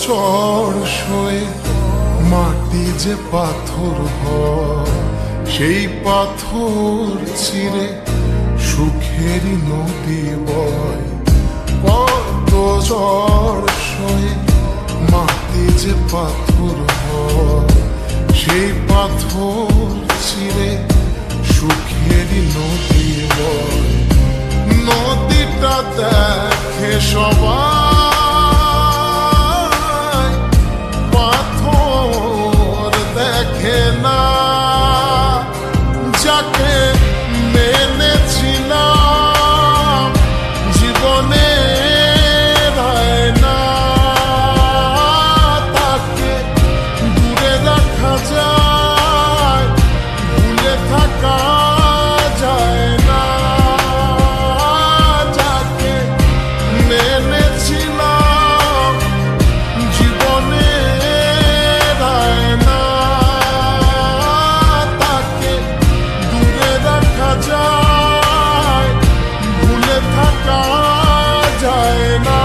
ঝড় সয়ে মাটি যে পাথর হয়, সেই পাথর চিরে সুখেরই নদী বয়। কত ঝড় সয়ে মাটি যে পাথর হয়, সেই পাথর চিরে সুখেরই নদী বয়। নদীটা দেখে সবাই, পাথর দেখে না। যাকে মেনেছিলাম জীবনে না, তাকে দূরে রাখা যায়, ভুলে থাকা যায় না। যাকে মেনেছিলাম জীবনে না, তাকে দূরে রাখা যায়, ভুলে থাকা যায় না।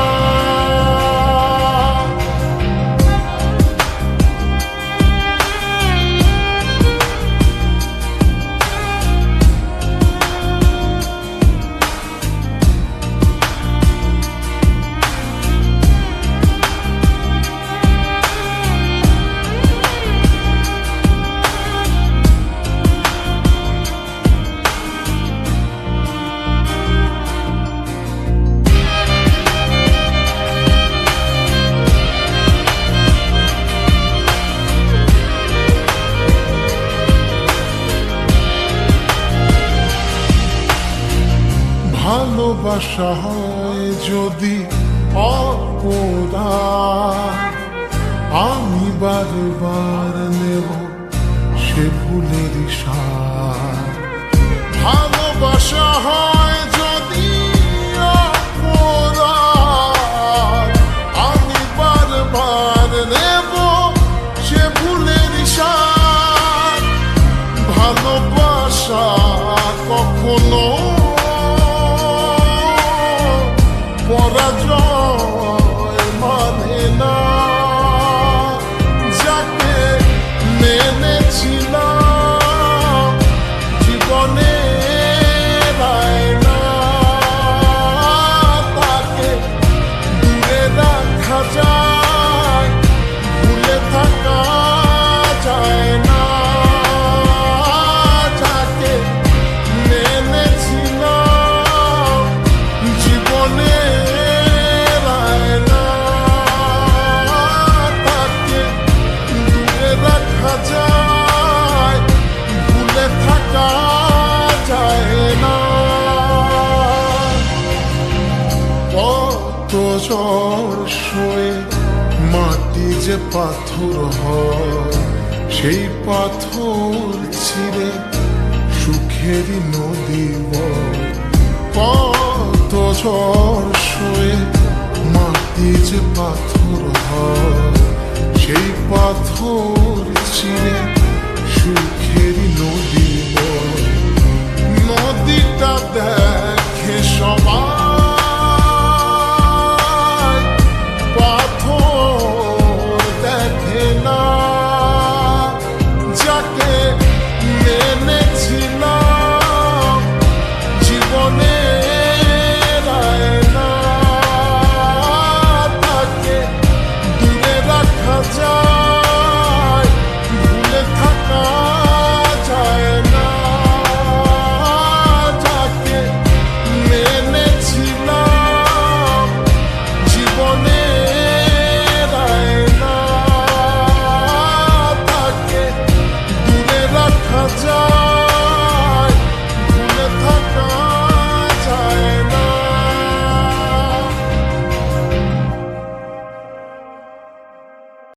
ভালোবাসা হয় যদি অপরাধ, আমি বারবার নেব সে ভুলের সার। ভালোবাসা হয় যদি অপরাধ, আমি বারবার নেব সে ভুলের সার। ভালোবাসা কখনো পরাজয় মানে না। যাকে মেনেছিলাম জীবনে না, তাকে দূরে রাখা যায়, ভুলে থাকা যায় না। যাকে মেনেছিলাম জীবনে যায়, ভুলে থাকা যায় না। কত ঝড় সয়ে মাটি যে পাথর হয়, সেই পাথর ছিঁড়ে সুখেরই নদী বয়। কত ঝড় সয়ে মাটি যে পাথর হয়, সেই পাথর চিরে সুখেরই নদী বয়। নদীটা দেখে সবাই,